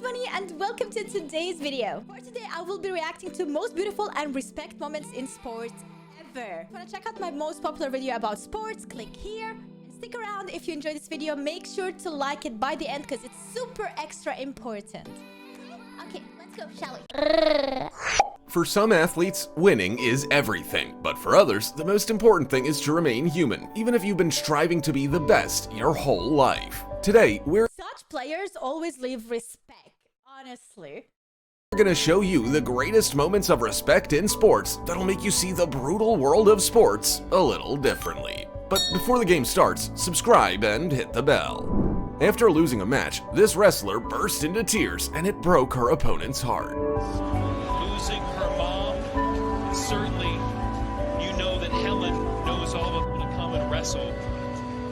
Bunny and welcome to today's video. For today, I will be reacting to most beautiful and respect moments in sports ever. If you want to check out my most popular video about sports, click here. And stick around if you enjoyed this video. Make sure to like it by the end because it's super extra important. Okay, let's go, shall we? For some athletes, winning is everything, but for others, the most important thing is to remain human, even if you've been striving to be the best your whole life. Today, we're Such players always leave respect, honestly. gonna show you the greatest moments of respect in sports that'll make you see the brutal world of sports a little differently. But before the game starts, subscribe and hit the bell. After losing a match, this wrestler burst into tears and it broke her opponent's heart. Losing her mom, and certainly you know that Helen knows all of to come and wrestle,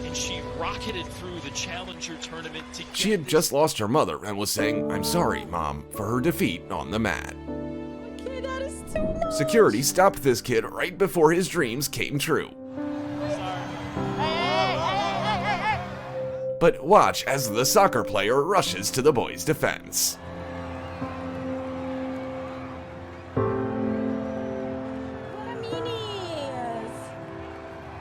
and she rocketed through the Challenger tournament to get She had just lost her mother and was saying, "I'm sorry, Mom," for her defeat on the mat. Okay, that is too much. Security stopped this kid right before his dreams came true. But watch as the soccer player rushes to the boy's defense. What a meanies.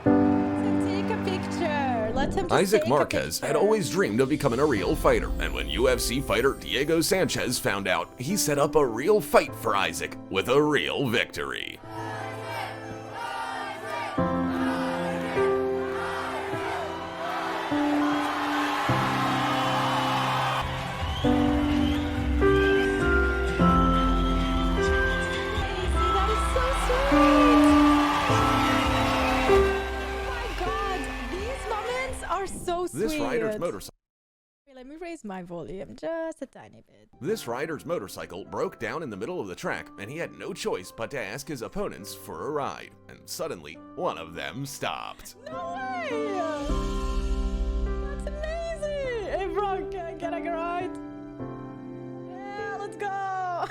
So take a picture. Let him just Isaac take a Marquez had picture. always dreamed of becoming a real fighter, and when UFC fighter Diego Sanchez found out, he set up a real fight for Isaac with a real victory. That is so sweet. Oh my god, these moments are so sweet. This rider's motorcycle. Let me raise my volume just a tiny bit. This rider's motorcycle broke down in the middle of the track, and he had no choice but to ask his opponents for a ride. And suddenly, one of them stopped. No way! That's amazing! Hey bro, can I get a ride? Yeah, let's go!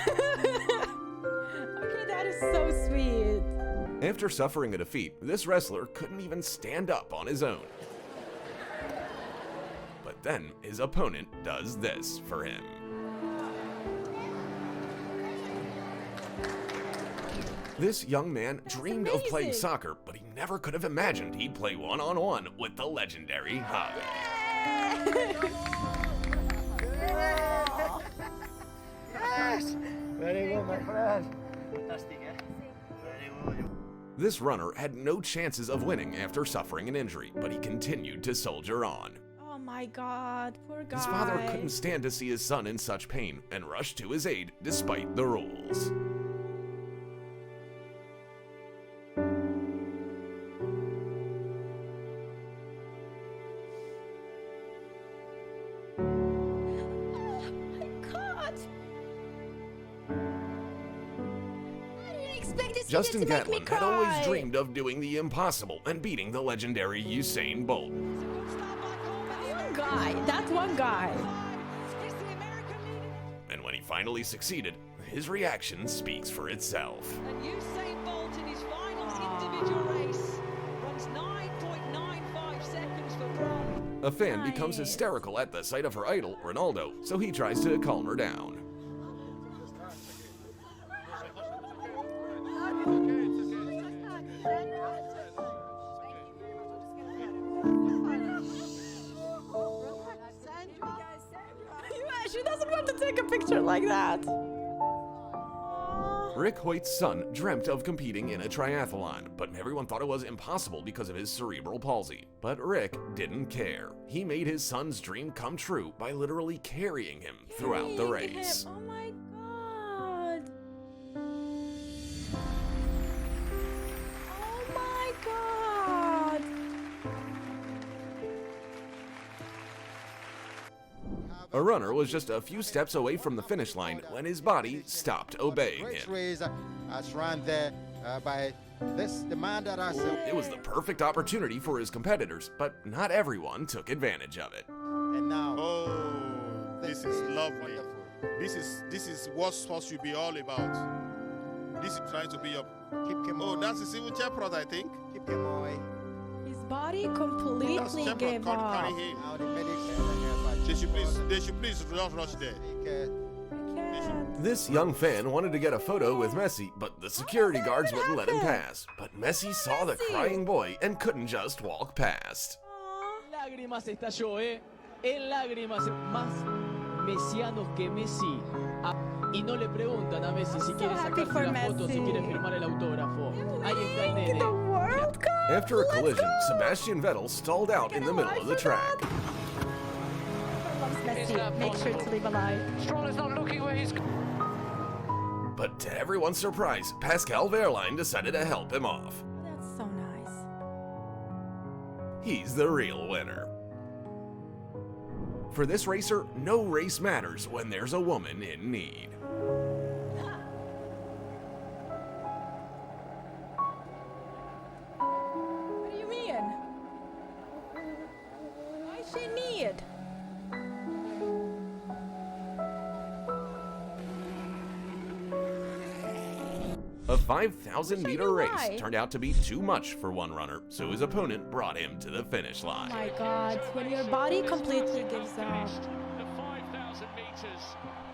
Okay, that is so sweet. After suffering a defeat, this wrestler couldn't even stand up on his own. But then his opponent does this for him. This young man dreamed of playing amazing. soccer, but he never could have imagined he'd play one-on-one with the legendary Hobby. Yes! Very good, my friend. Fantastic, eh? Very good. This runner had no chances of winning after suffering an injury, but he continued to soldier on. Oh my god, poor guy. His father couldn't stand to see his son in such pain and rushed to his aid despite the rules. Oh my god. I didn't expect this Justin video to make me Gatlin cry. had always dreamed of doing the impossible and beating the legendary Usain Bolt. One guy, that one guy. And when he finally succeeded, his reaction speaks for itself. And Usain Bolt in his final individual race runs 9.95 seconds for bronze. A fan becomes Nice. hysterical at the sight of her idol, Ronaldo, so he tries to calm her down. Yeah, she doesn't want to take a picture like that. Rick Hoyt's son dreamt of competing in a triathlon, but everyone thought it was impossible because of his cerebral palsy. But Rick didn't care. He made his son's dream come true by literally carrying him throughout the Carrying race. him. Oh my god. Oh my god. A runner was just a few steps away from the finish line when his body stopped obeying Great him. race as run there by the man that I said. It was the perfect opportunity for his competitors, but not everyone took advantage of it. And now, Oh, this is lovely. wonderful. This is what sports should be all about. This is trying to be a. Keep him Oh, on. that's a civil chaperone, I think. Keep him away. His body That's completely chaperone gave can't up. carry him. Now the medics and the They should please not rush there. This young fan wanted to get a photo with Messi, but the security guards wouldn't let him pass. But Messi saw the crying boy and couldn't just walk past. Lágrimas estalló, en lágrimas, más mesianos que Messi. Y no le preguntan a Messi si quiere sacarse la foto, si quiere firmar el autógrafo. Ahí está el nene. After a collision, Sebastian Vettel stalled out in the middle of the track. Messi. Make sure to leave a like. Stroll is not looking where he's... But to everyone's surprise, Pascal Wehrlein decided to help him off. That's so nice. He's the real winner. For this racer, no race matters when there's a woman in need. What do you mean? Why she need? A 5,000-meter race turned out to be too much for one runner, so his opponent brought him to the finish line. Oh my God, when your body completely gives up. The 5,000 meters.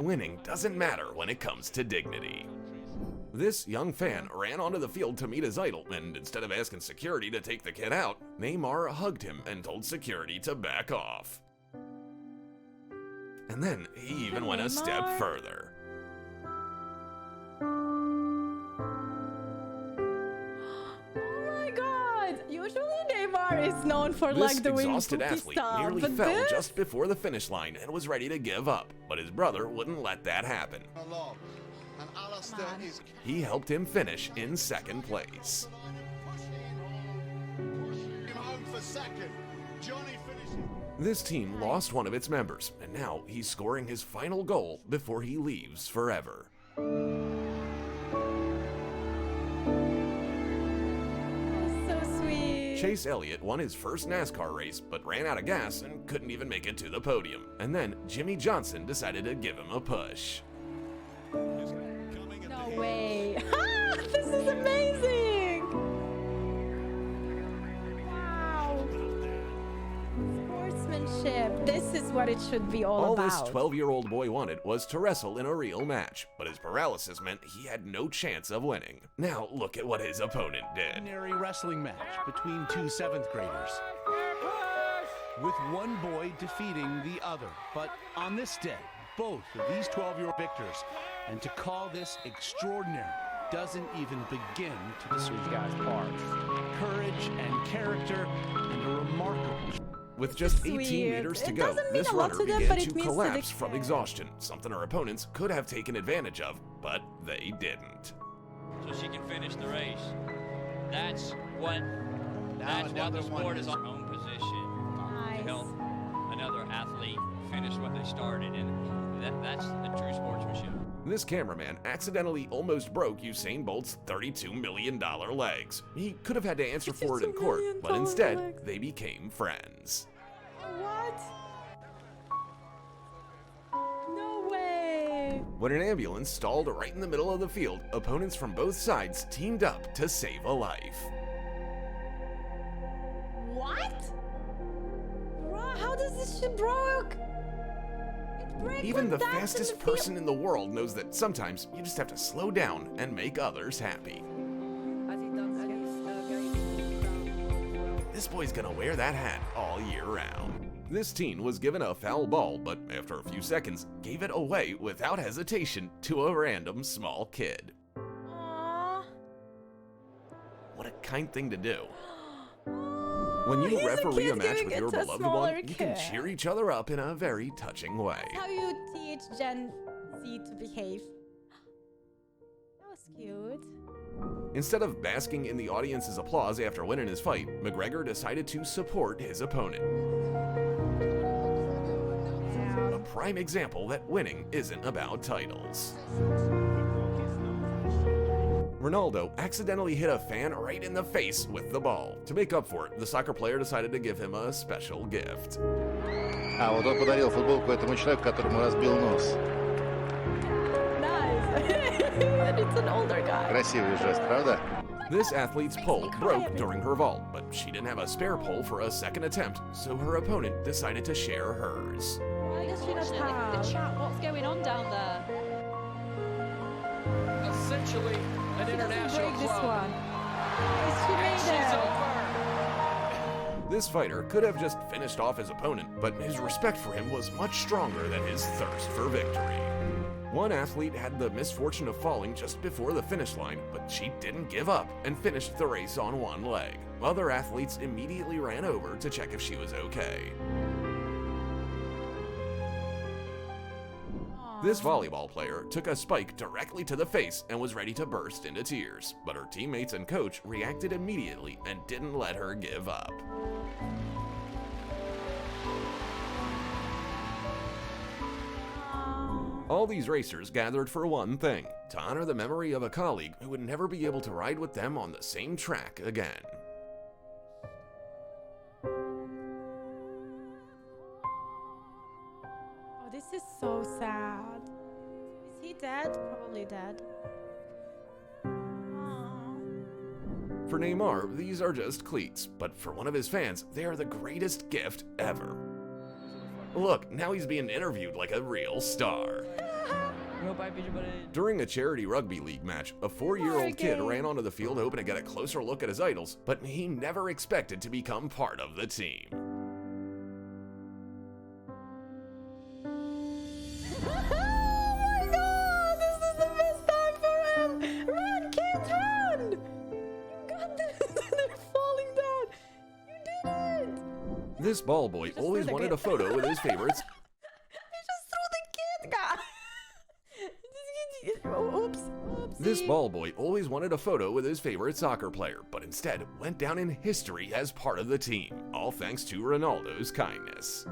Winning doesn't matter when it comes to dignity. This young fan ran onto the field to meet his idol, and instead of asking security to take the kid out, Neymar hugged him and told security to back off. And then he even went a step further. Usually Neymar is known for like doing exhausted poopy athlete stuff, nearly but fell this? just before the finish line and was ready to give up, but his brother wouldn't let that happen. And Alistair is He helped him finish in second place. home for second. Johnny finishing. This team lost one of its members, and now he's scoring his final goal before he leaves forever. Chase Elliott won his first NASCAR race, but ran out of gas and couldn't even make it to the podium. And then Jimmy Johnson decided to give him a push. No way. This is amazing. Wow. Sportsmanship. This is what it should be all about. All this 12-year-old boy wanted was to wrestle in a real match, but his paralysis meant he had no chance of winning. Now look at what his opponent did. Ordinary wrestling match between two 7th graders, with one boy defeating the other. But on this day, both of these 12-year-old victors, and to call this extraordinary doesn't even begin to describe these guys' parts. Courage and character and a remarkable... With just 18 meters to go, this runner began to collapse from exhaustion, something her opponents could have taken advantage of, but they didn't. So she can finish the race. That's what the sport is, our own position to help another athlete finish what they started, and that's the true sportsmanship. This cameraman accidentally almost broke Usain Bolt's $32 million legs. He could have had to answer for it in court, but instead, they became friends. What? No way. When an ambulance stalled right in the middle of the field, opponents from both sides teamed up to save a life. What? Bro, how does this shit broke? Even the fastest person in the world knows that sometimes you just have to slow down and make others happy. This boy's gonna wear that hat all year round. This teen was given a foul ball, but after a few seconds, gave it away without hesitation to a random small kid. Aww. What a kind thing to do. When you referee a match with your beloved one, you can cheer each other up in a very touching way. That's how you teach Gen Z to behave. That was cute. Instead of basking in the audience's applause after winning his fight, McGregor decided to support his opponent. A prime example that winning isn't about titles. Ronaldo accidentally hit a fan right in the face with the ball. To make up for it, the soccer player decided to give him a special gift. А вот он подарил футболку этому человеку, которому разбил нос. Nice. It's an older guy. Красивый жест, правда? This athlete's pole broke during her vault, but she didn't have a spare pole for a second attempt, so her opponent decided to share hers. Why does she not have? The chat, what's going on down there? potentially an international Break this club. one. Yes, she And made she's it. over. This fighter could have just finished off his opponent, but his respect for him was much stronger than his thirst for victory. One athlete had the misfortune of falling just before the finish line, but she didn't give up and finished the race on one leg. Other athletes immediately ran over to check if she was okay. This volleyball player took a spike directly to the face and was ready to burst into tears, but her teammates and coach reacted immediately and didn't let her give up. All these racers gathered for one thing, to honor the memory of a colleague who would never be able to ride with them on the same track again. Oh, this is so sad. Is he dead? Probably dead. Aww. For Neymar, these are just cleats, but for one of his fans, they are the greatest gift ever. Look, now he's being interviewed like a real star. During a charity rugby league match, a 4-year-old kid ran onto the field hoping to get a closer look at his idols, but he never expected to become part of the team. Oh my god, this is the best time for him! Run, kids, run! You got this! They're falling down! You did it! This ball boy always wanted a photo with his favorites. He just threw the kid, guy! Oops. Oopsie. This ball boy always wanted a photo with his favorite soccer player, but instead went down in history as part of the team, all thanks to Ronaldo's kindness.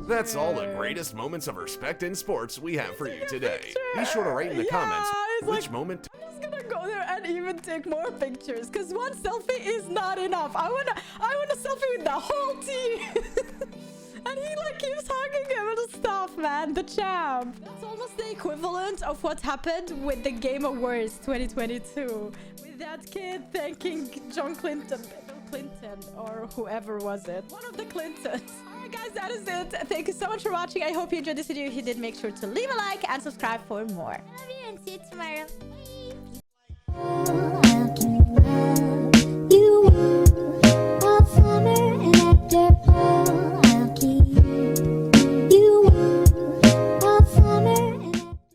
That's all the greatest moments of respect in sports we have for you today. Be sure to write in the comments which moment. I'm just gonna go there and even take more pictures, because one selfie is not enough. I want a selfie with the whole team. And he like keeps hugging him and stuff, man. The champ. That's almost the equivalent of what happened with the Game Awards 2022. With that kid thanking John Clinton, Bill Clinton, or whoever was it. One of the Clintons. Alright guys, that is it. Thank you so much for watching. I hope you enjoyed this video. If you did, make sure to leave a like and subscribe for more. Love you and see you tomorrow. Bye.